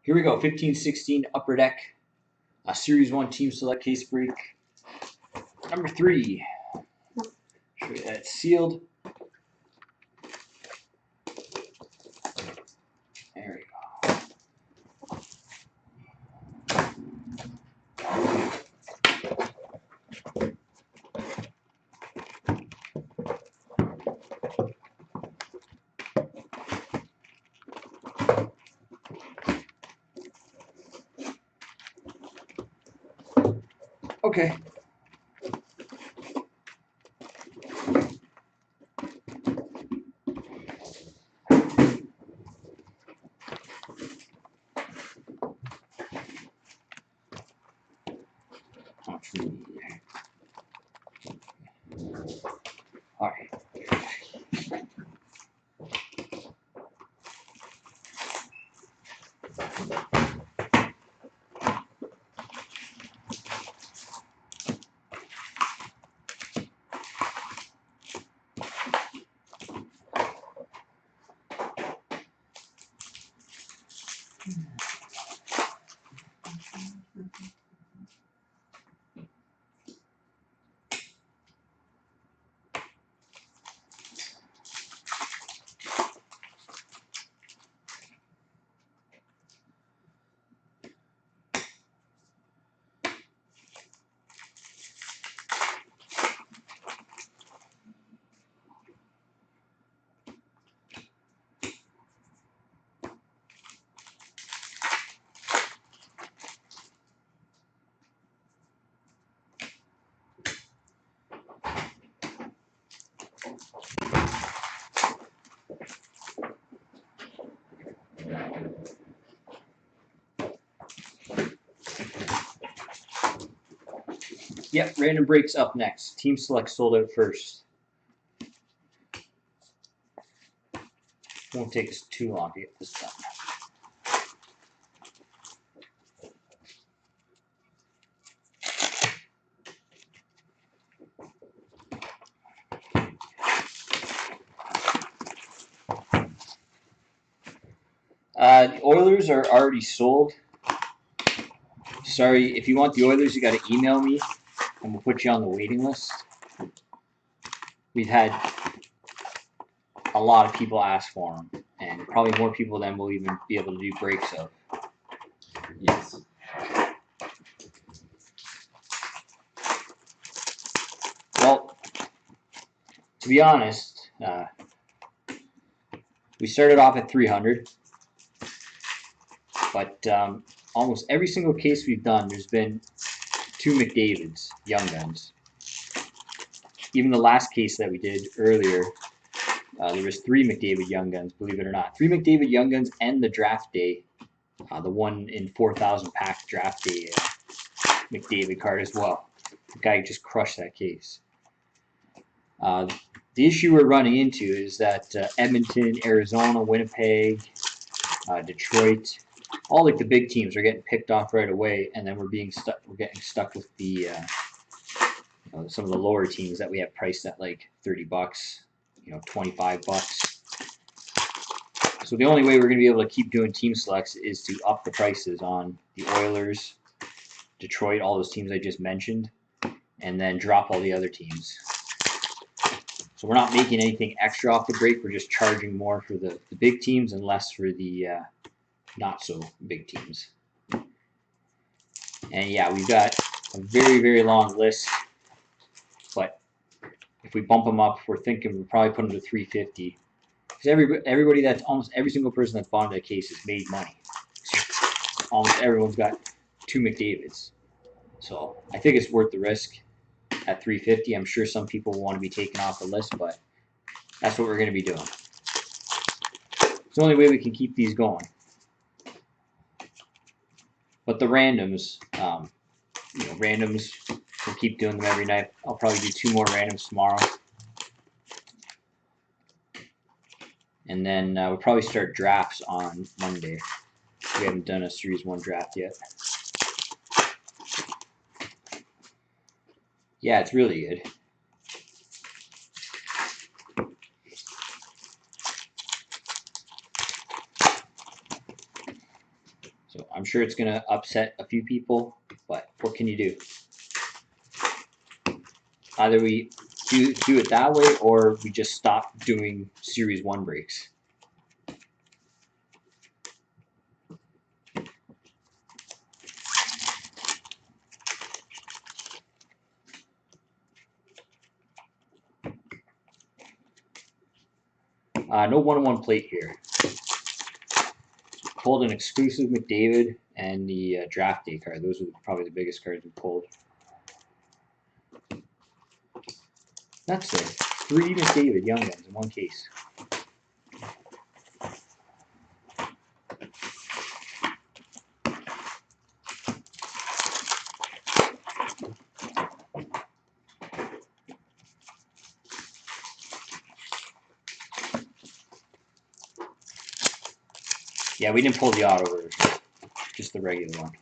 Here we go, 15-16 Upper Deck, Series 1 Team Select Case Break. Number 3. Show you that it's sealed. There we go. Okay. How much we need here? All right. Yep, random breaks up next. Team Select sold out first. Won't take us too long to get this done. The Oilers are already sold. Sorry, if you want the Oilers, you got to email me, and we'll put you on the waiting list. We've had a lot of people ask for them, and probably more people than we'll even be able to do breaks of. Yes. Well, to be honest, we started off at 300, but almost every single case we've done, there's been 2 McDavids, Young Guns. Even the last case that we did earlier, there was 3 McDavid Young Guns, believe it or not. 3 McDavid Young Guns and the draft day, the 1 in 4,000 pack draft day McDavid card as well. The guy just crushed that case. The issue we're running into is that Edmonton, Arizona, Winnipeg, Detroit, all like the big teams are getting picked off right away, and then we're getting stuck with the some of the lower teams that we have priced at like $30, $25. So the only way we're going to be able to keep doing team selects is to up the prices on the Oilers, Detroit, all those teams I just mentioned, and then drop all the other teams. So we're not making anything extra off the break. We're just charging more for the big teams and less for the not so big teams. And yeah, we've got a very, very long list. But if we bump them up, we're thinking we'll probably put them to 350. Because everybody that's almost every single person that's bought into a case has made money. Almost everyone's got 2 McDavids. So I think it's worth the risk at 350. I'm sure some people will want to be taken off the list, but that's what we're going to be doing. It's the only way we can keep these going. But the randoms, randoms, we'll keep doing them every night. I'll probably do 2 more randoms tomorrow. And then we'll probably start drafts on Monday. We haven't done a Series 1 draft yet. Yeah, it's really good. So I'm sure it's going to upset a few people, but what can you do? Either we do it that way, or we just stop doing Series 1 breaks. No one-on-one plate here. Pulled an exclusive McDavid and the draft day card. Those are probably the biggest cards we pulled. That's it. 3 McDavid Young Guns in one case. Yeah, we didn't pull the auto version, just the regular one.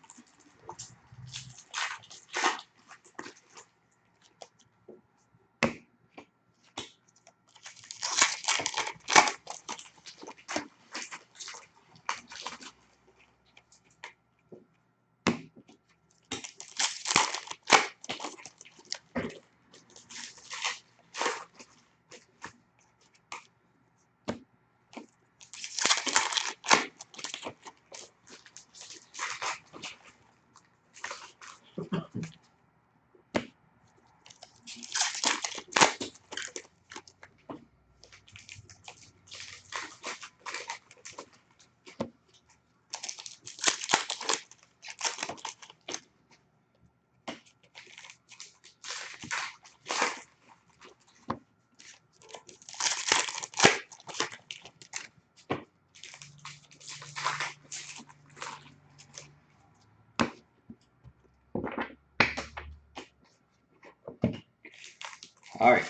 All right,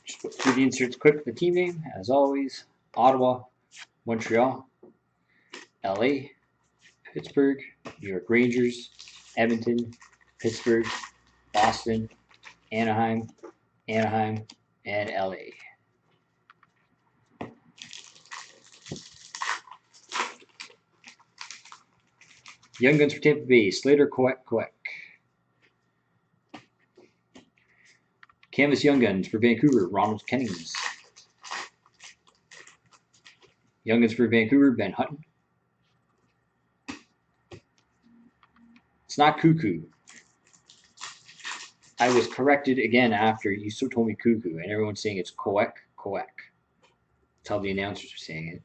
just put through the inserts quick. The team name, as always: Ottawa, Montreal, LA, Pittsburgh, New York Rangers, Edmonton, Pittsburgh, Boston, Anaheim, and LA. Young Guns for Tampa Bay: Slater, Koek. Canvas Young Guns for Vancouver: Ronald Kennings. Young Guns for Vancouver: Ben Hutton. It's not Cuckoo. I was corrected again after you told me Cuckoo, and everyone's saying it's Koek. That's how the announcers are saying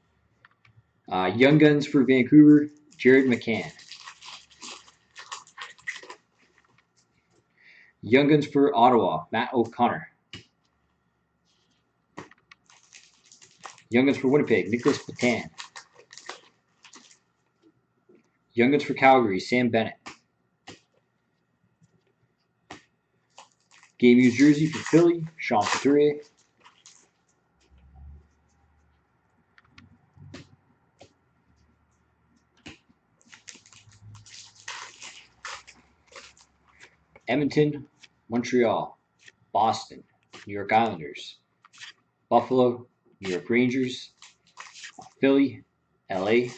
it. Young Guns for Vancouver: Jared McCann. Young Guns for Ottawa: Matt O'Connor. Young Guns for Winnipeg: Nicholas Petan. Young Guns for Calgary: Sam Bennett. Game used jersey for Philly: Sean Couturier. Edmonton, Montreal, Boston, New York Islanders, Buffalo, New York Rangers, Philly, LA,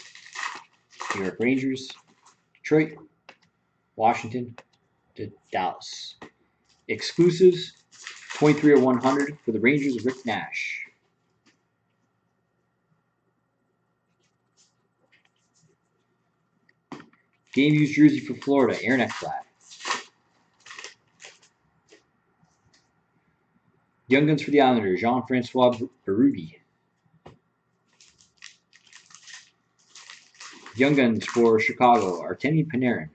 New York Rangers, Detroit, Washington, to Dallas. Exclusives: 23 of 100 for the Rangers, Rick Nash. Game used jersey for Florida: Aaron Ekblad. Young Guns for the Islanders: Jean-Francois Berube. Young Guns for Chicago: Artemi Panarin.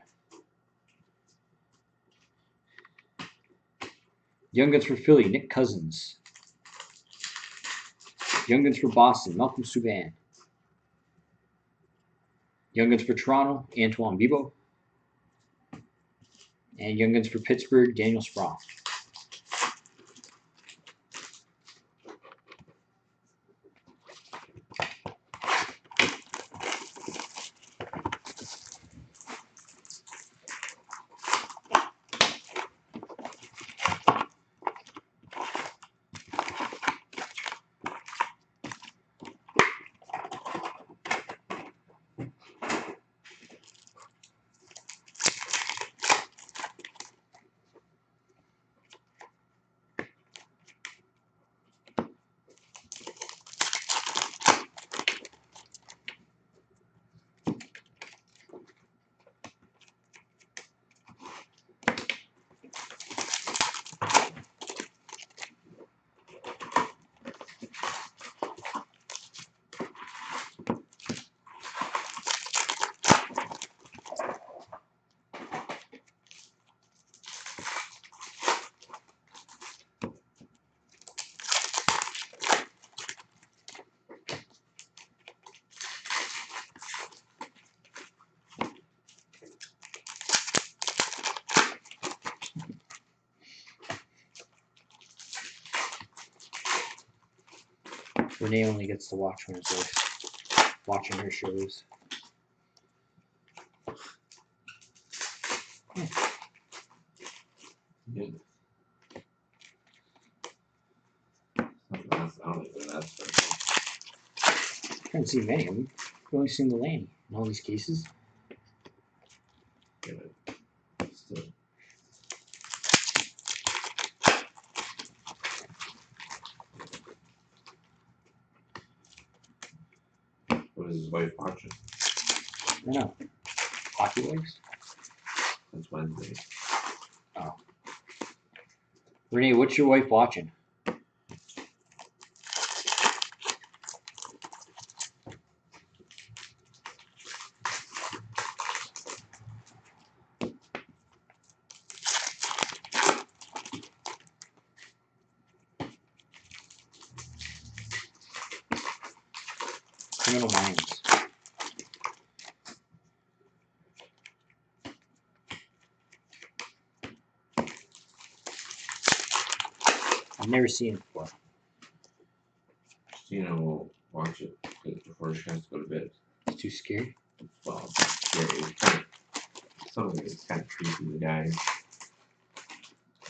Young Guns for Philly: Nick Cousins. Young Guns for Boston: Malcolm Subban. Young Guns for Toronto: Antoine Bibeau. And Young Guns for Pittsburgh: Daniel Sprong. Renee only gets to watch when it's like watching her shows. Yeah. I don't even know that's special. I haven't seen many of them. I've only seen the Lanny in all these cases. Yeah, but still. What is his wife watching? I don't know. Hockey legs? That's Wednesday. Renee, what's your wife watching? Criminal Minds. I've never seen it before. Christina will watch it before she has to go to bed. It's too scary. Well, it's scary. It's kind of, some of it's kind of creepy. The guy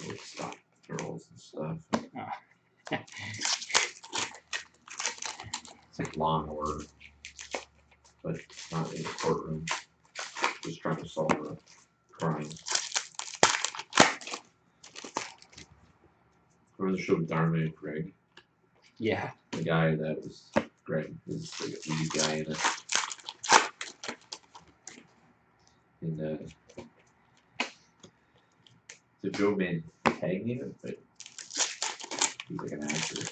with stop girls and stuff. It's like Law and Order, but not in the courtroom. Just trying to solve a crime. Remember the show Dharma and Greg? Yeah. The guy that was Greg is the lead guy in it. And so Joe Mantegna, but he's like an actor.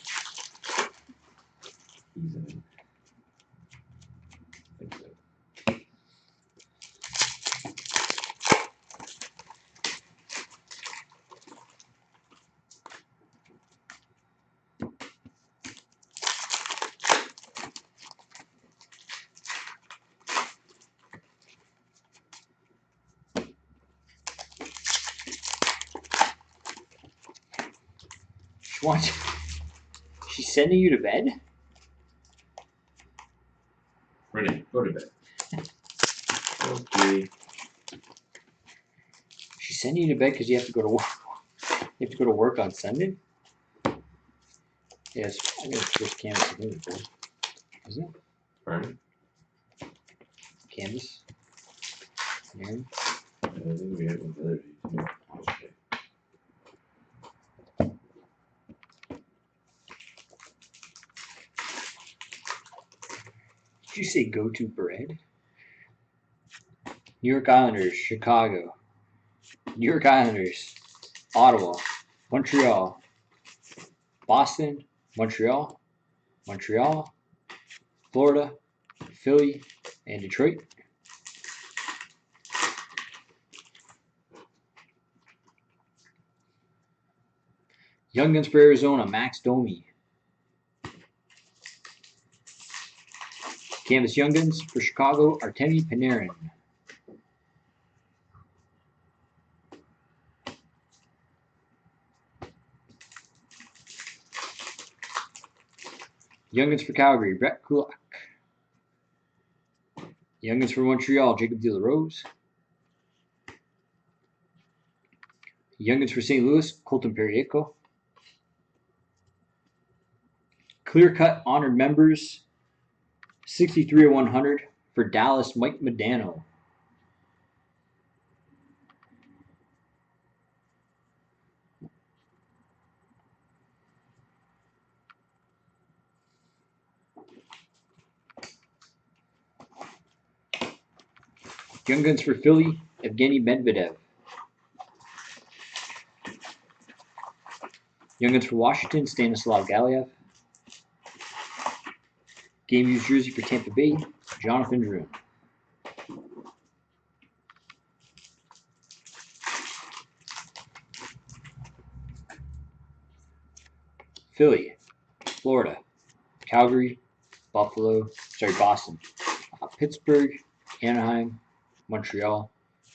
He's in it. I think so. What? She's sending you to bed? Renee, go to bed. Okay. She's sending you to bed because you have to go to work. You have to go to work on Sunday? Yes, I got the first canvas of it, boy. Isn't it? Brian? Canvas? Aaron? I think we have one the other day too. Okay. Did you say go to bread? New York Islanders, Chicago. New York Islanders, Ottawa, Montreal, Boston, Montreal, Montreal, Florida, Philly, and Detroit. Young Guns for Arizona, Max Domi. Canvas Young Guns for Chicago, Artemi Panarin. Young Guns for Calgary, Brett Kulak. Young Guns for Montreal, Jacob De La Rose. Young Guns for St. Louis, Colton Perico. Clear Cut Honored Members, 63 of 100 for Dallas, Mike Modano. Young Guns for Philly, Evgeny Medvedev. Young Guns for Washington, Stanislav Galiev. Game Used Jersey for Tampa Bay, Jonathan Drouin. Philly, Florida, Calgary, Boston, Pittsburgh, Anaheim, Montreal,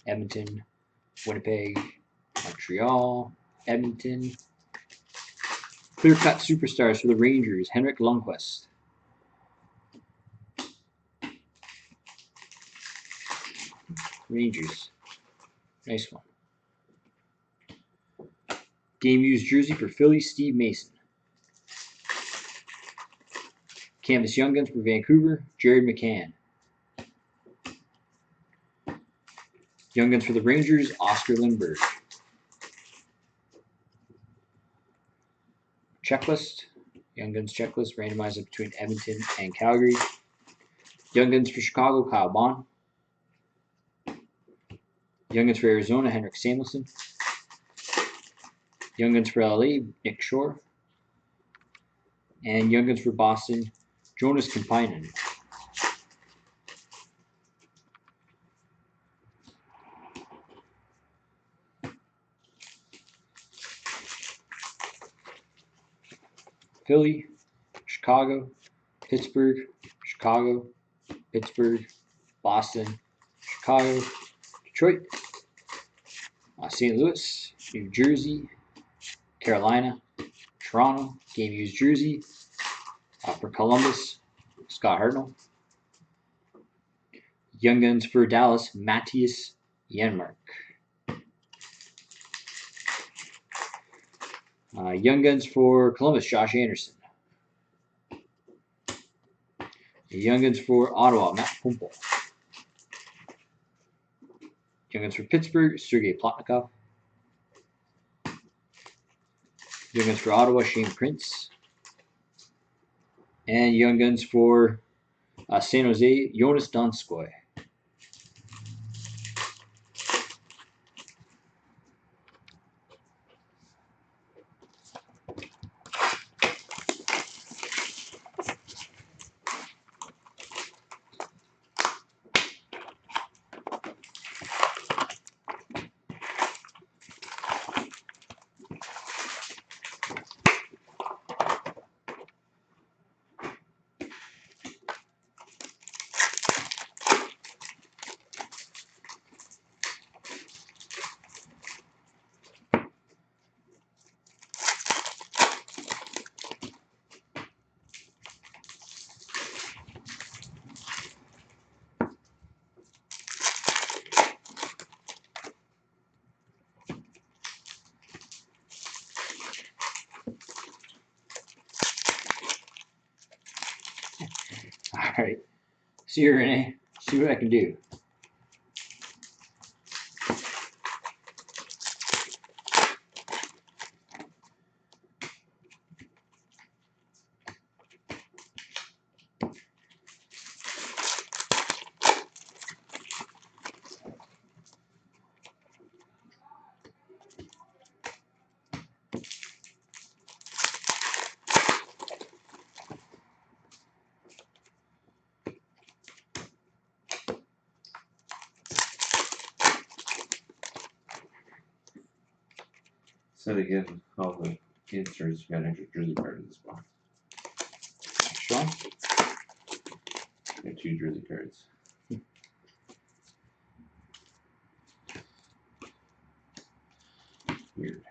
Edmonton, Winnipeg, Montreal, Edmonton. Clear Cut Superstars for the Rangers, Henrik Lundqvist. Rangers. Nice one. Game used jersey for Philly, Steve Mason. Canvas Young Guns for Vancouver, Jared McCann. Young Guns for the Rangers, Oscar Lindbergh. Checklist. Young Guns checklist, randomized it between Edmonton and Calgary. Young Guns for Chicago, Kyle Bond. Young Guns for Arizona, Henrik Samuelsson. Young Guns for LA, Nick Shore. And Young Guns for Boston, Jonas Kampainen. Philly, Chicago, Pittsburgh, Chicago, Pittsburgh, Boston, Chicago, Detroit, St. Louis, New Jersey, Carolina, Toronto, game used jersey for Columbus, Scott Hartnell. Young Guns for Dallas, Matthias Janmark. Young Guns for Columbus, Josh Anderson. Young Guns for Ottawa, Matt Pumpel. Young Guns for Pittsburgh, Sergei Plotnikov. Young Guns for Ottawa, Shane Prince. And Young Guns for San Jose, Jonas Donskoy. All right. See you, Renee. See what I can do. So to give all the inserts, you got an extra jersey card in this box. Extra. You got 2 jersey cards. Weird.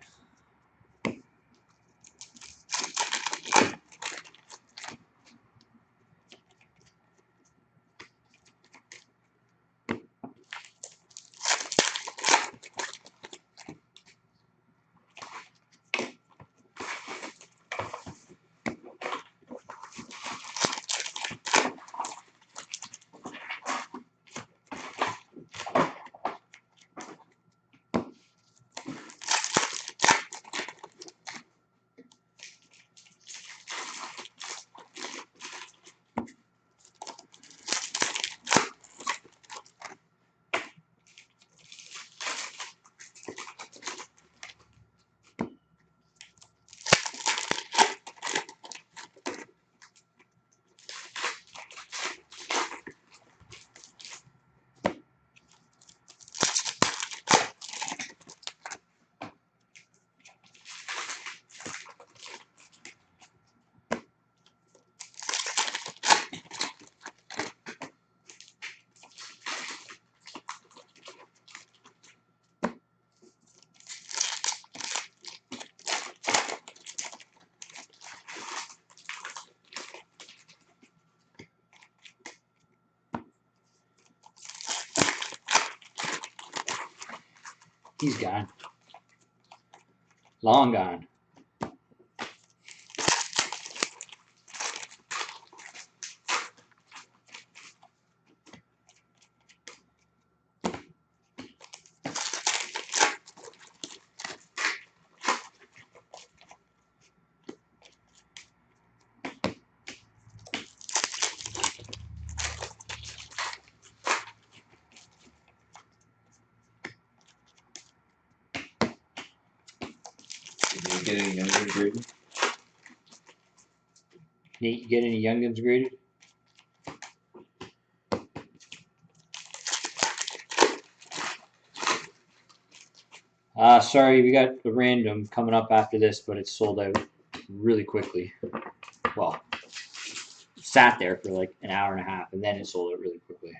He's gone. Long gone. Did you get any younger graded? Nate, you get any Young Guns graded? Sorry, we got the random coming up after this, but it's sold out really quickly. Well, sat there for like an hour and a half, and then it sold out really quickly.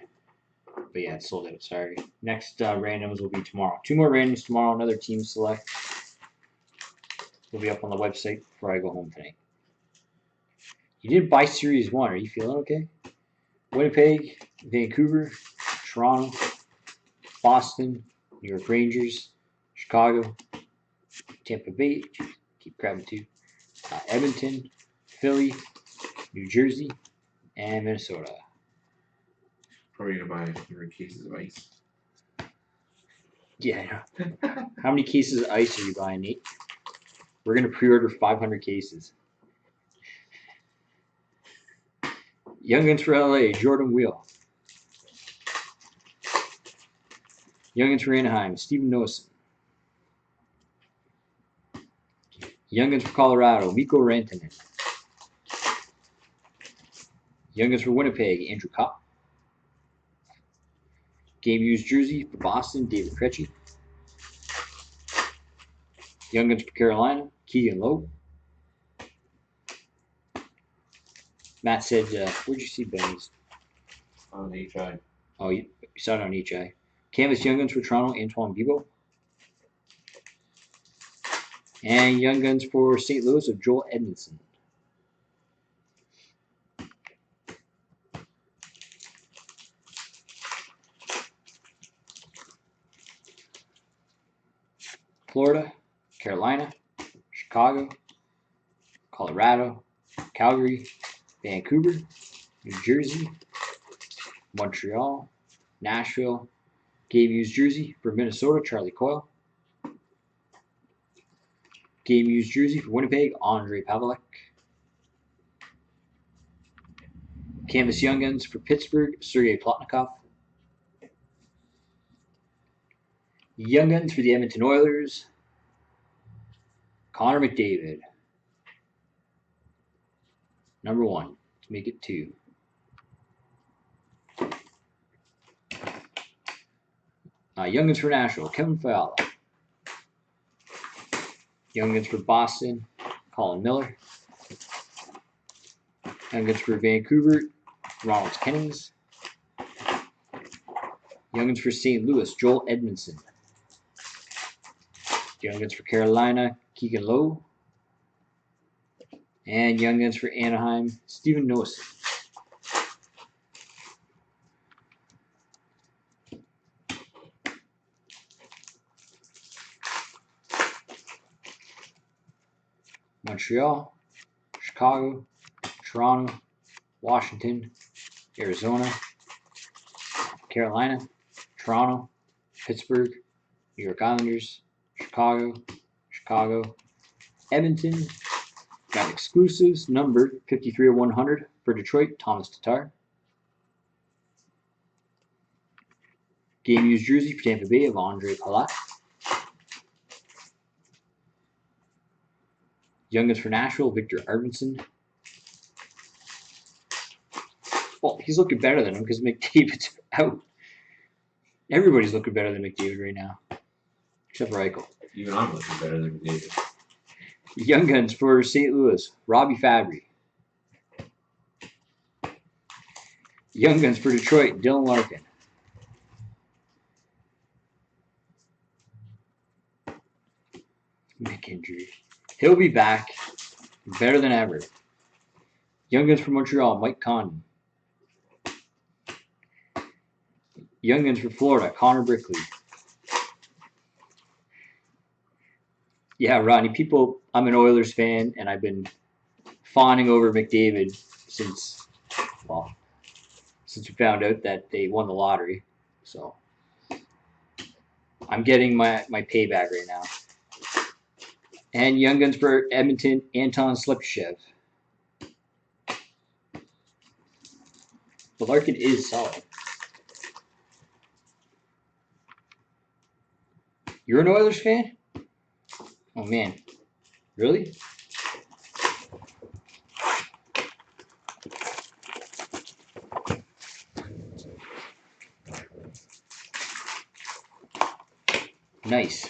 But yeah, it sold out. Sorry. Next randoms will be tomorrow. 2 more randoms tomorrow. Another team select. Will be up on the website before I go home tonight. You didn't buy Series 1. Are you feeling okay? Winnipeg, Vancouver, Toronto, Boston, New York Rangers, Chicago, Tampa Bay, keep grabbing 2, Edmonton, Philly, New Jersey, and Minnesota. Probably gonna buy 100 cases of ice. Yeah, I know. How many cases of ice are you buying, Nate? We're going to pre-order 500 cases. Young Guns for LA, Jordan Wheel. Young Guns for Anaheim, Steven Noesen. Young Guns for Colorado, Mikko Rantanen. Young Guns for Winnipeg, Andrew Kopp. Game used jersey for Boston, David Krejci. Young Guns for Carolina, Keegan Lowe. Matt said, where'd you see Benny's? On HI. Oh, you saw it on HI. Canvas Young Guns for Toronto, Antoine Bibeau. And Young Guns for St. Louis of Joel Edmondson. Florida, Carolina, Chicago, Colorado, Calgary, Vancouver, New Jersey, Montreal, Nashville. Game used jersey for Minnesota, Charlie Coyle. Game used jersey for Winnipeg, Andre Pavelec. Canvas Young Guns for Pittsburgh, Sergei Plotnikov. Young Guns for the Edmonton Oilers, Connor McDavid. Number 1. Let's make it 2. Young Guns for Nashville, Kevin Fiala. Young Guns for Boston, Colin Miller. Young Guns for Vancouver, Ronald Kennings. Young Guns for St. Louis, Joel Edmondson. Young Guns for Carolina, Keegan Lowe. And Young Guns for Anaheim, Steven Noesen. Montreal, Chicago, Toronto, Washington, Arizona, Carolina, Toronto, Pittsburgh, New York Islanders, Chicago, Edmonton. Got exclusives numbered 53 of 100 for Detroit, Thomas Tatar. Game used jersey for Tampa Bay of Andre Palat. Young Guns for Nashville, Victor Arvidsson. Well, he's looking better than him because McDavid's out. Everybody's looking better than McDavid right now, except for Eichel. Even I'm looking better than McDavid. Young Guns for St. Louis, Robbie Fabry. Young Guns for Detroit, Dylan Larkin. McInjury. He'll be back better than ever. Young Guns for Montreal, Mike Condon. Young Guns for Florida, Connor Brickley. Yeah, Rodney. People, I'm an Oilers fan, and I've been fawning over McDavid since, well, since we found out that they won the lottery. So I'm getting my payback right now. And Young Guns for Edmonton, Anton Slipshev. But Larkin is solid. You're an Oilers fan? Oh man, really? Nice.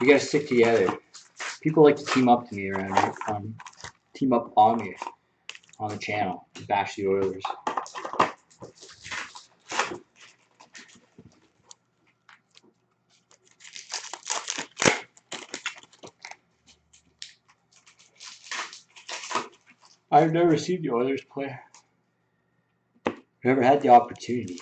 We gotta stick together. People like to team up to me around here. Team up on me on the channel. Bash the Oilers. I've never seen the Oilers play. Never had the opportunity.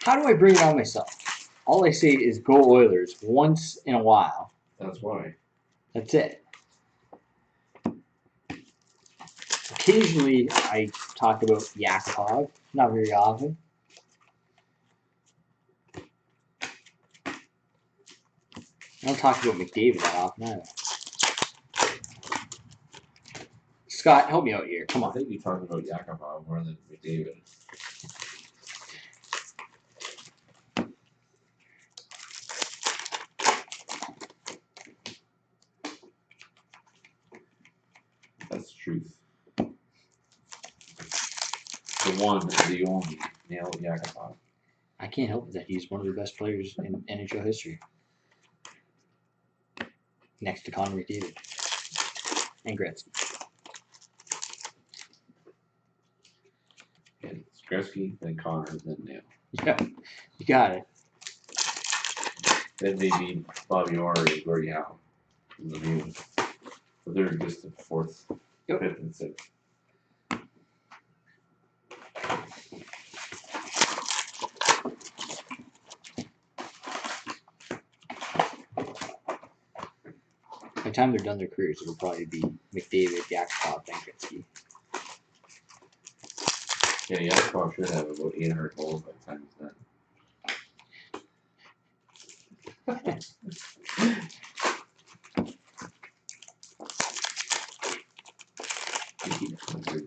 How do I bring it on myself? All I say is go Oilers once in a while. That's why. That's it. Occasionally, I talk about Yakupov. Not very often. I don't talk about McDavid that often either. Scott, help me out here. Come I on. think we talked about Yakupov more than McDavid. That's the truth. The one, the only, Nail Yakupov. I can't help it that he's one of the best players in NHL history. Next to Connor McDavid. And Gretzky. And it's Gretzky, then Connor, then Nail. Yeah, you got it. Then maybe Bobby Orr and Gordie Howe. But they're just the fourth, Yep. fifth, and sixth. By the time they're done their careers, it'll probably be McDavid, Yakupov, and Gretzky. Yeah, Yakupov should have about 800 goals by the time he's done.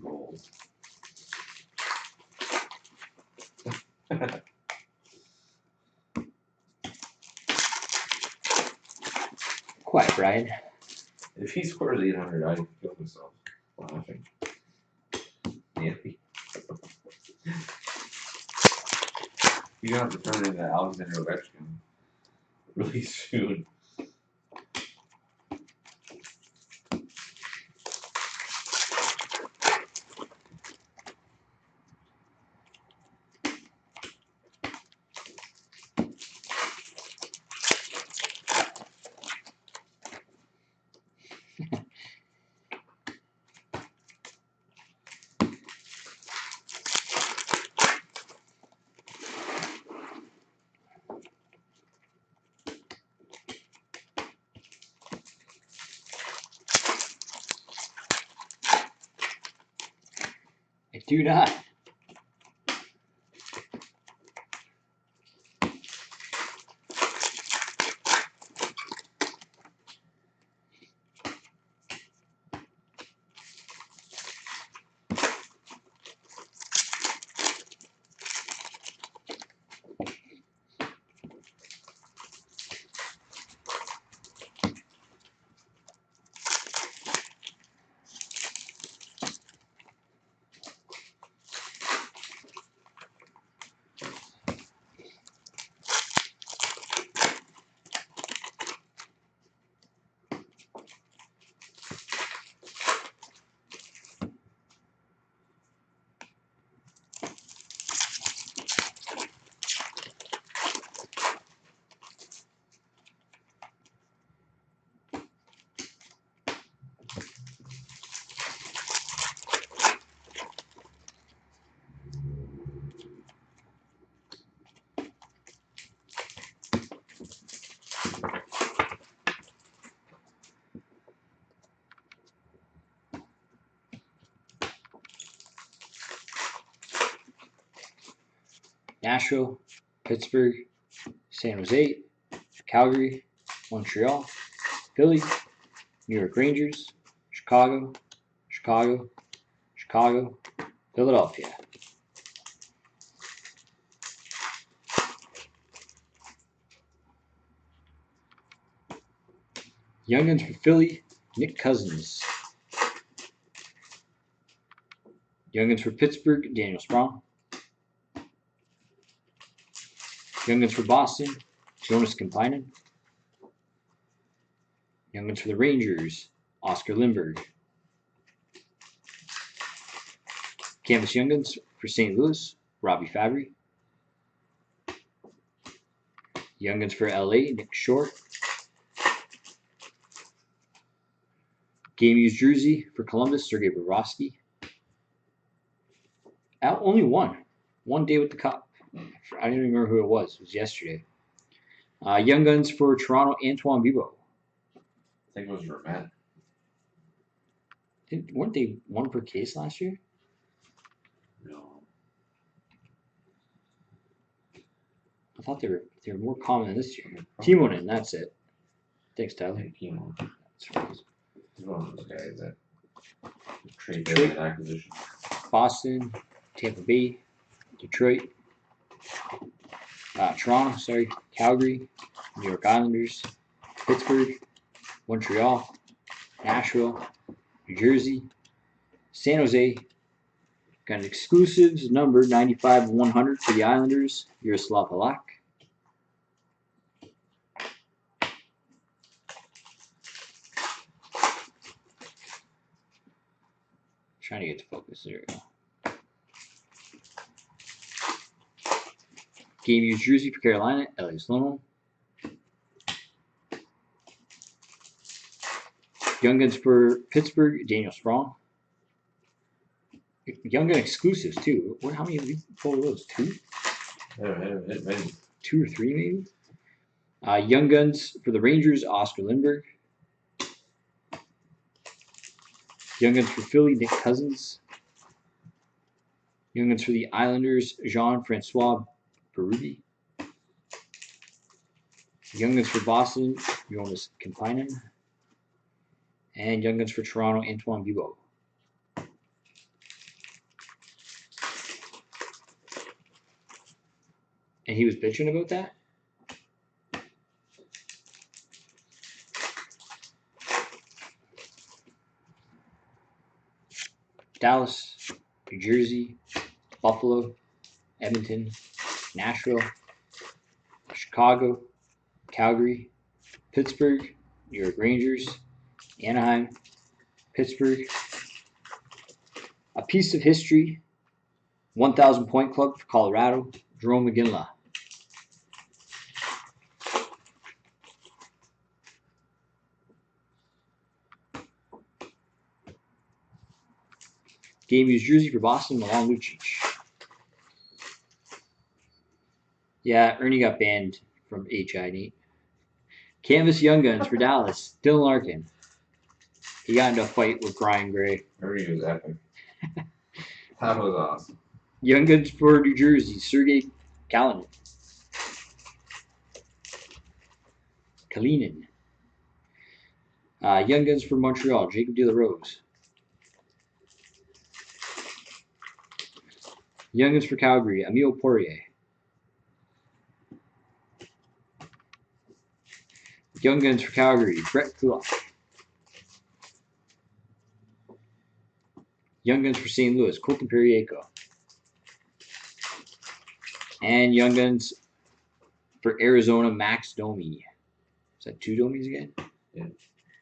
Goals. Quiet, Brian. If he scores 800, I'd kill myself laughing. Yeah. You're gonna have to turn into Alexander Ovechkin really soon. I do not. Nashville, Pittsburgh, San Jose, Calgary, Montreal, Philly, New York Rangers, Chicago, Chicago, Chicago, Philadelphia. Young Guns for Philly, Nick Cousins. Young Guns for Pittsburgh, Daniel Sprong. Young Guns for Boston, Jonas Kampainen. Young Guns for the Rangers, Oscar Lindberg. Canvas Young Guns for St. Louis, Robbie Fabry. Young Guns for LA, Nick Shore. Game Used Jersey for Columbus, Sergei Bobrovsky. Only one. One day with the Cup. I don't even remember who it was. It was yesterday. Young Guns for Toronto, Antoine Bibeau. I think it was Vermette. Weren't they one per case last year? No. I thought they were more common this year. Timonen, that's it. Thanks, Tyler. You know, That's right. he's one of those guys that trade Detroit. deadline acquisition. Boston, Tampa Bay, Detroit, Toronto, Calgary, New York Islanders, Pittsburgh, Montreal, Nashville, New Jersey, San Jose. Got an exclusives number 95 of 100 for the Islanders, Yaroslav Halak. Trying to get to focus. There we go. Game Used Jersey for Carolina, Elias Lindholm. Young Guns for Pittsburgh, Daniel Sprong. Young Gun exclusives too. How many have we pulled those? Two? Maybe. 2 or 3 maybe. Young Guns for the Rangers, Oscar Lindberg. Young Guns for Philly, Nick Cousins. Young Guns for the Islanders, Jean-Francois Berube. Young Guns for Boston, Jonas Kampainen. And Young Guns for Toronto, Antoine Bibeau. And he was bitching about that? Dallas, New Jersey, Buffalo, Edmonton, Nashville, Chicago, Calgary, Pittsburgh, New York Rangers, Anaheim, Pittsburgh. A Piece of History, 1,000 Point Club for Colorado, Jerome McGinley. Game Used Jersey for Boston, Milan Lucic. Yeah, Ernie got banned from HI, Nate. Canvas Young Guns for Dallas, Dylan Larkin. He got into a fight with Brian Gray. Ernie was epic. That was awesome. Young Guns for New Jersey, Sergei Kalinin. Young Guns for Montreal, Jacob De La Rose. Young Guns for Calgary, Emile Poirier. Young Guns for Calgary, Brett Kulak. Young Guns for St. Louis, Colton Periaco. And Young Guns for Arizona, Max Domi. Is that 2 Domis again? Yeah.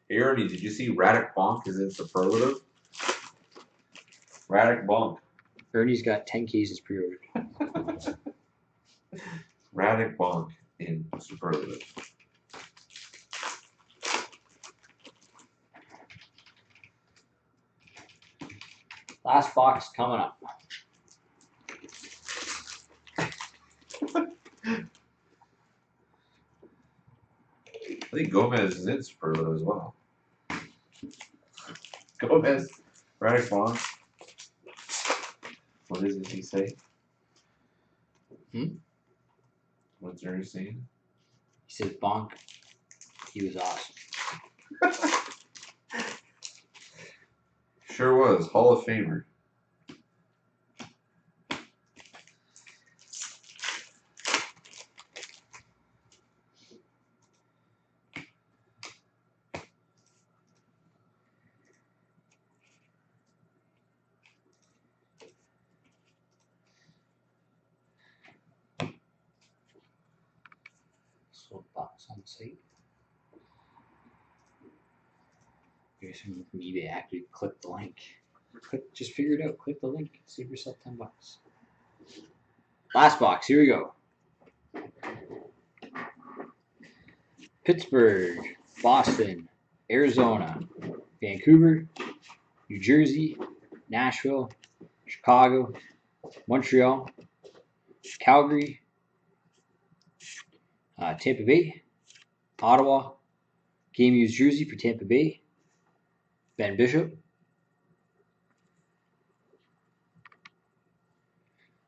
Hey, Ernie, did you see Radek Bonk is in superlative? Radek Bonk. Ernie's got 10 cases pre-ordered. Radek Bonk in superlative. Last box coming up. I think Gomez is in superlative as well. Gomez, Radek Bonk. What is it he say? What's Jerry saying? He says bonk. He was awesome. Sure was. Hall of Famer. So box on site. Here's some from eBay. Actually, click the link. Just figure it out. Click the link. Save yourself $10. Last box. Here we go. Pittsburgh, Boston, Arizona, Vancouver, New Jersey, Nashville, Chicago, Montreal, Calgary, Tampa Bay, Ottawa, Game Used Jersey for Tampa Bay, Ben Bishop,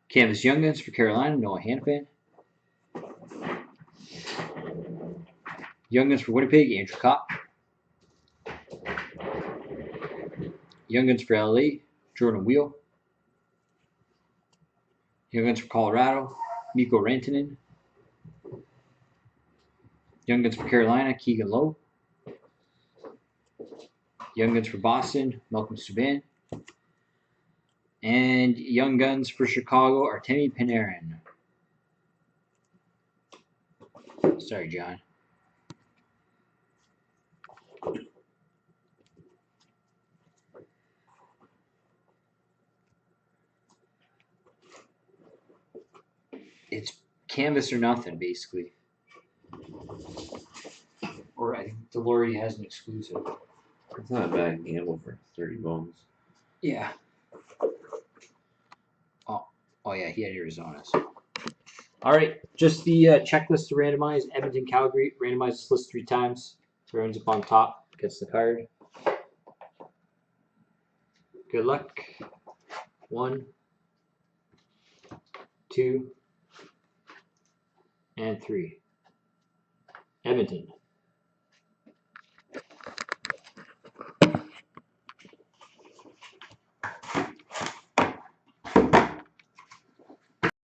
Canvas Young Guns for Carolina, Noah Hanifin, Young Guns for Winnipeg, Andrew Kopp, Young Guns for LA, Jordan Wheel, Young Guns for Colorado, Mikko Rantanen, Young Guns for Carolina, Keegan Lowe, Young Guns for Boston, Malcolm Subban, and Young Guns for Chicago, Artemi Panarin. Sorry, John. It's canvas or nothing, basically. Or I think Delory has an exclusive. It's not a bad gamble for 30 bones. Yeah. Oh yeah, he had Arizona. So. All right, just the checklist to randomize. Edmonton, Calgary. Randomize this list 3 times. Whoever ends up on top gets the card. Good luck. 1, 2, and 3. Edmonton.